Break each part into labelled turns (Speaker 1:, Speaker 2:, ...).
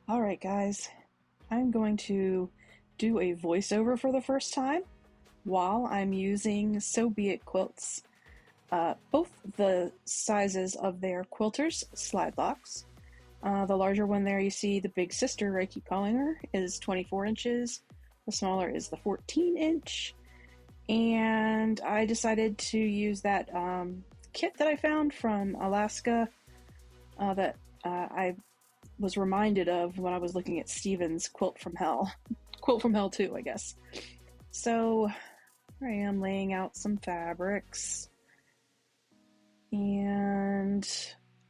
Speaker 1: All right, guys, I'm going to do a voiceover for the first time while I'm using So Be It quilts. Both the sizes of their quilters, Slidelocks. The larger one there you see, the big sister, I keep calling her, is 24 inches. The smaller is the 14-inch. And I decided to use that kit that I found from Alaska that I was reminded of when I was looking at Steven's Quilt from Hell. Quilt from Hell 2, I guess. So here I am laying out some fabrics. And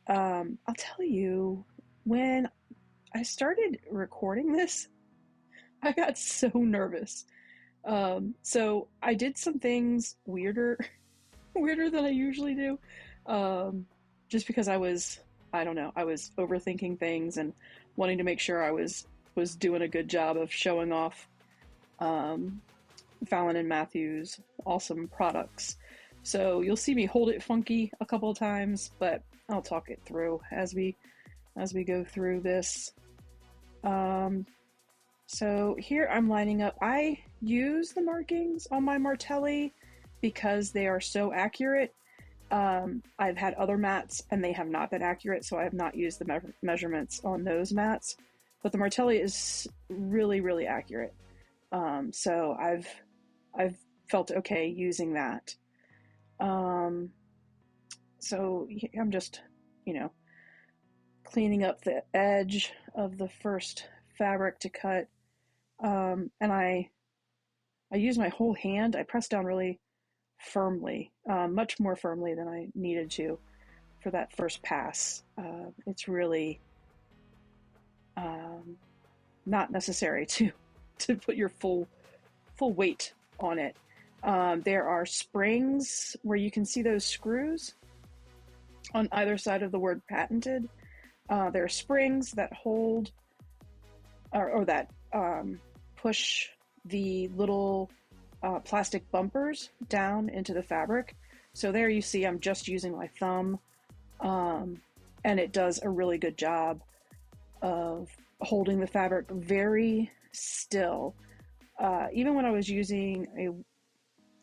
Speaker 1: I'll tell you, when I started recording this, I got so nervous. So I did some things weirder than I usually do. Just because I don't know, I was overthinking things and wanting to make sure I was doing a good job of showing off Fallon and Matthew's awesome products. So you'll see me hold it funky a couple of times, but I'll talk it through as we go through this. So here I'm lining up. I use the markings on my Martelli because they are so accurate. I've had other mats and they have not been accurate, so I have not used the measurements on those mats. But the Martelli is really, really accurate. So I've felt okay using that. So I'm just, cleaning up the edge of the first fabric to cut. And I use my whole hand. I press down really firmly, much more firmly than I needed to for that first pass. It's really not necessary to put your full weight on it. There are springs where you can see those screws on either side of the word patented. There are springs that hold or that push the little plastic bumpers down into the fabric. So there you see I'm just using my thumb, and it does a really good job of holding the fabric very still. Even when I was using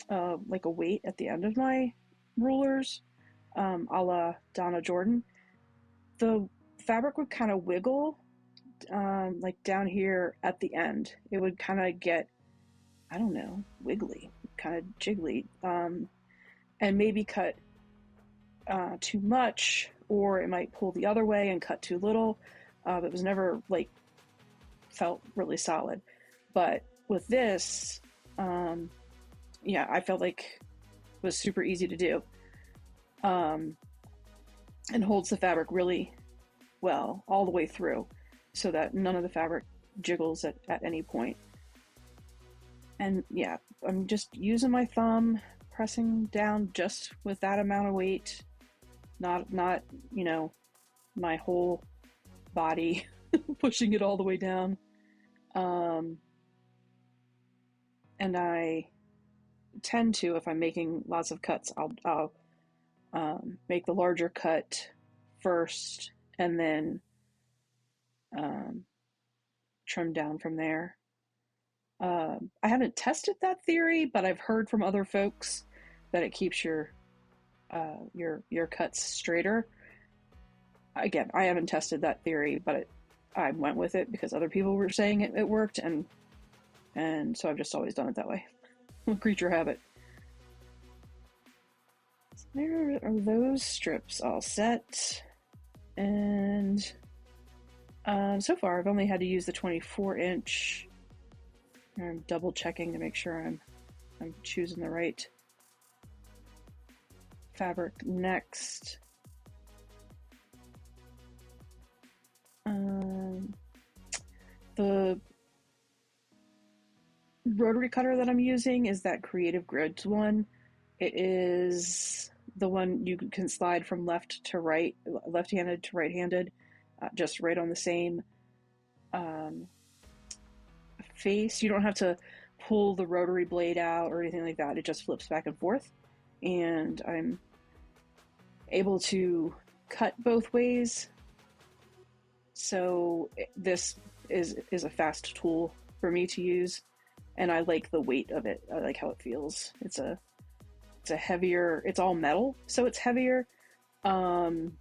Speaker 1: like a weight at the end of my rulers, a la Donna Jordan, the fabric would kind of wiggle, like down here at the end. It would kind of get, I don't know, wiggly, kind of jiggly, and maybe cut too much, or it might pull the other way and cut too little. It was never like felt really solid. But with this, I felt like it was super easy to do, and holds the fabric really well all the way through, so that none of the fabric jiggles at any point. And yeah, I'm just using my thumb, pressing down just with that amount of weight, not my whole body pushing it all the way down. And I tend to, if I'm making lots of cuts, I'll make the larger cut first and then trim down from there. I haven't tested that theory, but I've heard from other folks that it keeps your cuts straighter. Again, I haven't tested that theory, but I went with it because other people were saying it worked, and so I've just always done it that way. Creature habit. So there are those strips all set, and so far I've only had to use the 24-inch. I'm double checking to make sure I'm choosing the right fabric next. The rotary cutter that I'm using is that Creative Grids one. It is the one you can slide from left to right, left-handed to right-handed, just right on the same face. You don't have to pull the rotary blade out or anything like that. It just flips back and forth, and I'm able to cut both ways So this is a fast tool for me to use, and I like the weight of it. I like how it feels. It's a heavier, it's all metal, so it's heavier. Some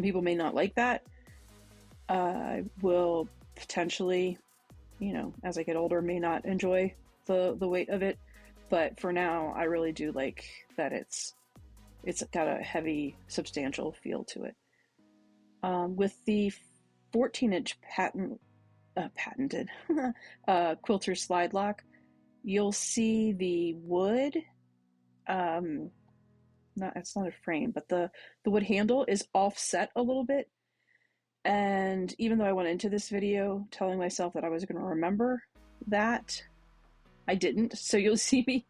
Speaker 1: people may not like that. I will potentially, as I get older, may not enjoy the weight of it, but for now, I really do like that it's got a heavy, substantial feel to it. With the 14-inch patented Quilter Slidelock, you'll see the wood. It's not a frame, but the wood handle is offset a little bit. And even though I went into this video telling myself that I was going to remember that, I didn't. So you'll see me.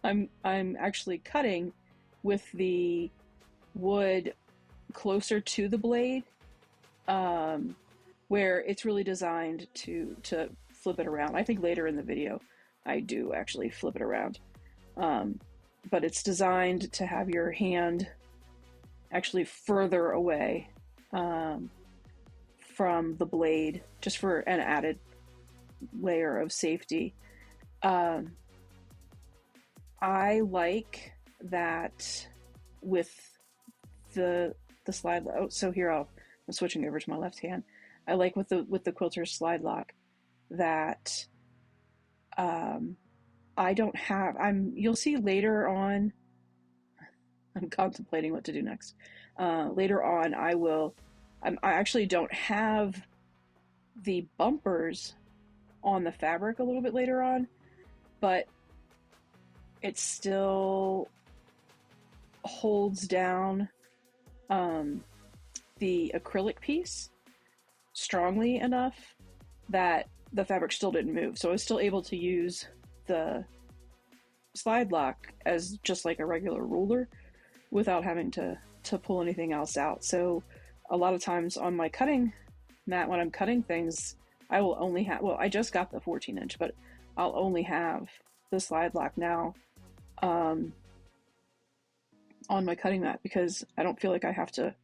Speaker 1: I'm actually cutting with the wood closer to the blade, where it's really designed to flip it around. I think later in the video I do actually flip it around, but it's designed to have your hand actually further away from the blade, just for an added layer of safety. I like that with the slide. Oh, so here I'm switching over to my left hand. I like with the Quilter Slidelock that I don't have. You'll see later on. I'm contemplating what to do next. Later on, I actually don't have the bumpers on the fabric a little bit later on, but it still holds down the acrylic piece strongly enough that the fabric still didn't move. So I was still able to use the Slidelock as just like a regular ruler without having to pull anything else out. So a lot of times on my cutting mat, when I'm cutting things, I will only have, I just got the 14-inch, but I'll only have the Slidelock now on my cutting mat, because I don't feel like I have to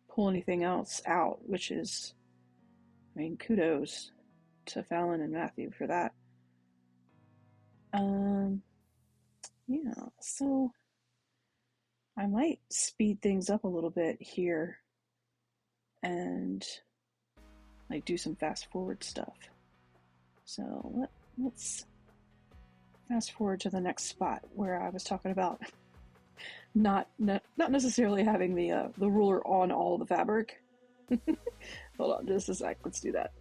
Speaker 1: pull anything else out, which is, kudos to Fallon and Matthew for that. Yeah, so I might speed things up a little bit here and do some fast forward stuff. So let's fast forward to the next spot where I was talking about not necessarily having the ruler on all the fabric. Hold on just a sec, let's do that.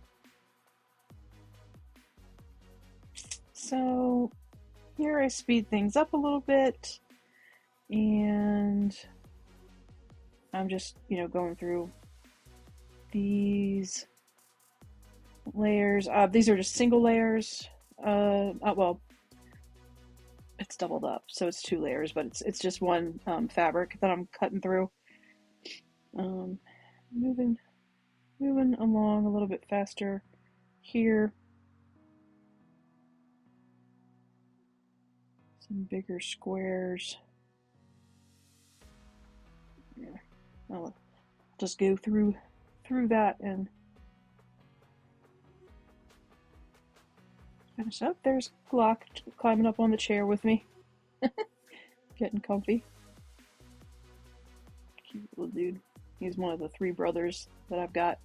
Speaker 1: So here I speed things up a little bit, and I'm just, going through these layers. These are just single layers. Well, it's doubled up, so it's 2 layers, but it's just one fabric that I'm cutting through. Moving along a little bit faster here. Some bigger squares. Yeah, I'll just go through that and finish up. There's Glock climbing up on the chair with me. Getting comfy. Cute little dude. He's one of the 3 brothers that I've got.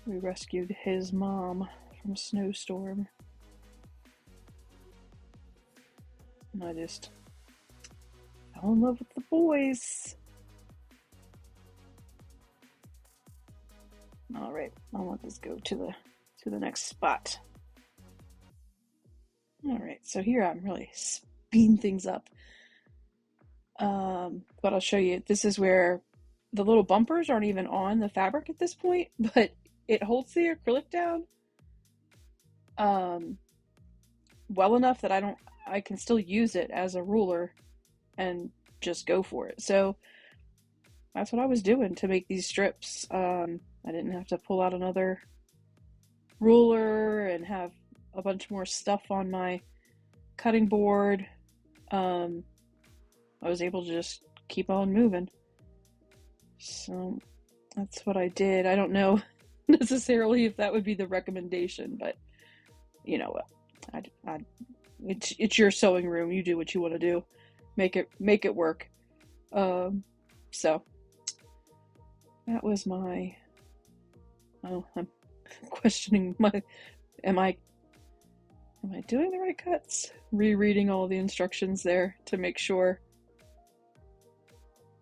Speaker 1: We rescued his mom from a snowstorm. And I just fell in love with the boys. Alright, I'll let this go to the next spot. Alright, so here I'm really speeding things up. But I'll show you, this is where the little bumpers aren't even on the fabric at this point, but it holds the acrylic down well enough that I can still use it as a ruler and just go for it. So that's what I was doing to make these strips. I didn't have to pull out another ruler and have a bunch more stuff on my cutting board. I was able to just keep on moving. So that's what I did. I don't know necessarily if that would be the recommendation, but you know what, it's your sewing room. You do what you want to do, make it work. So that was my. Oh, I'm questioning am I doing the right cuts? Rereading all the instructions there to make sure.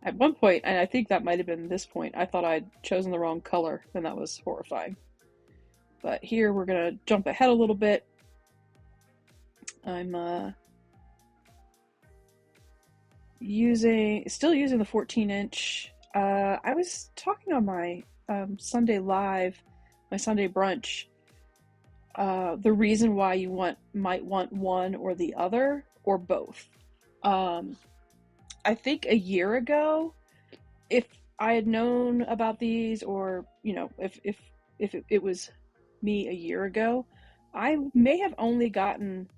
Speaker 1: At one point, and I think that might have been this point, I thought I'd chosen the wrong color, and that was horrifying. But here we're gonna jump ahead a little bit. I'm still using the 14-inch. I was talking on my Sunday live, my Sunday brunch, the reason why you might want one or the other or both. I think a year ago, if I had known about these, or if it was me a year ago, I may have only gotten.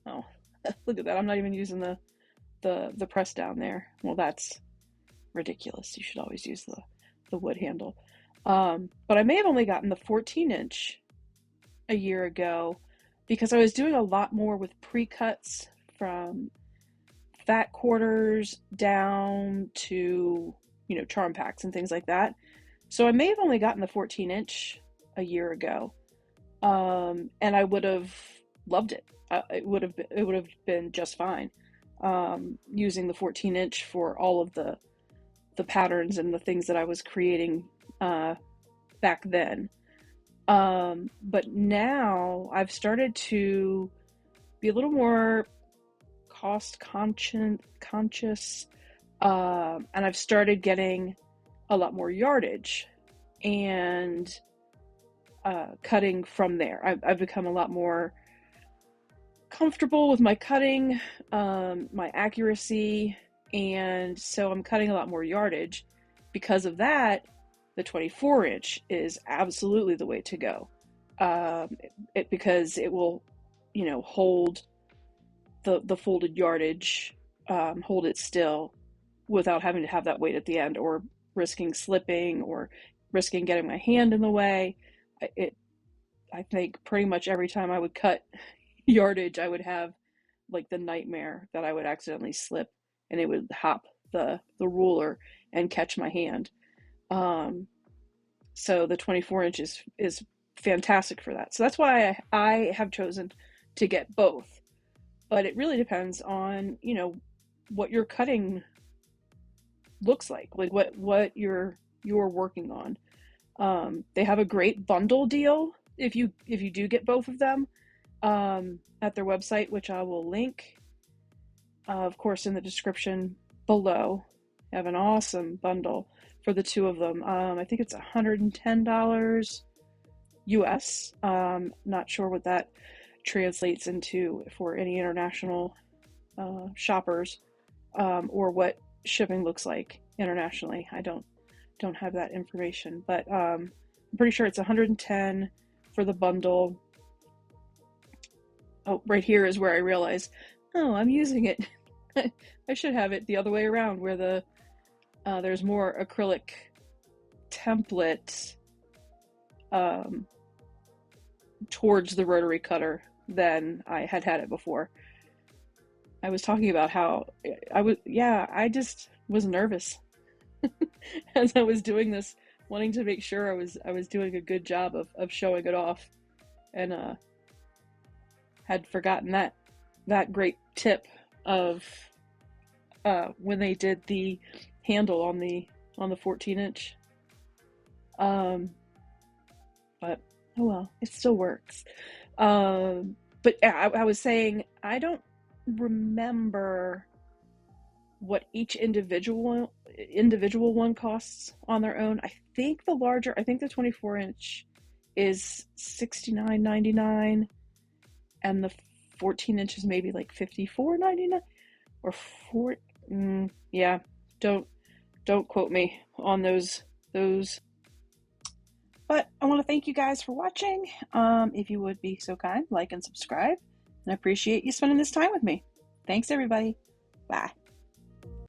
Speaker 1: Oh, look at that! I'm not even using the press down there. Well, that's ridiculous. You should always use the wood handle. But I may have only gotten the 14-inch a year ago because I was doing a lot more with pre-cuts from fat quarters down to charm packs and things like that. So I may have only gotten the 14-inch a year ago, and I would have loved it. It would have been just fine, using the 14-inch for all of the patterns and the things that I was creating back then. But now I've started to be a little more cost conscious, and I've started getting a lot more yardage and cutting from there. I've become a lot more comfortable with my cutting, my accuracy, and so I'm cutting a lot more yardage. Because of that, the 24-inch is absolutely the way to go, because it will hold the folded yardage, hold it still without having to have that weight at the end or risking slipping or risking getting my hand in the way. I think pretty much every time I would cut yardage, I would have like the nightmare that I would accidentally slip and it would hop the ruler and catch my hand. So the 24-inch is fantastic for that. So that's why I have chosen to get both. But it really depends on, what your cutting looks like what you're working on. They have a great bundle deal if you do get both of them, at their website, which I will link, of course, in the description below. They have an awesome bundle for the two of them. I think it's $110 US. Not sure what that translates into for any international shoppers, or what shipping looks like internationally. I don't have that information, but I'm pretty sure it's $110 for the bundle. Oh, right here is where I realize, I'm using it. I should have it the other way around, where there's more acrylic template towards the rotary cutter than I had it before. I was talking about how I just was nervous as I was doing this, wanting to make sure I was doing a good job of showing it off, and had forgotten that great tip of when they did the handle on the 14-inch. But oh well, it still works. But yeah, I was saying I don't remember what each individual one costs on their own. I think the 24-inch is $69.99, and the 14-inch is maybe like $54.99 or $4. Yeah, don't quote me on those. But I want to thank you guys for watching. If you would be so kind, like and subscribe. And I appreciate you spending this time with me. Thanks, everybody. Bye.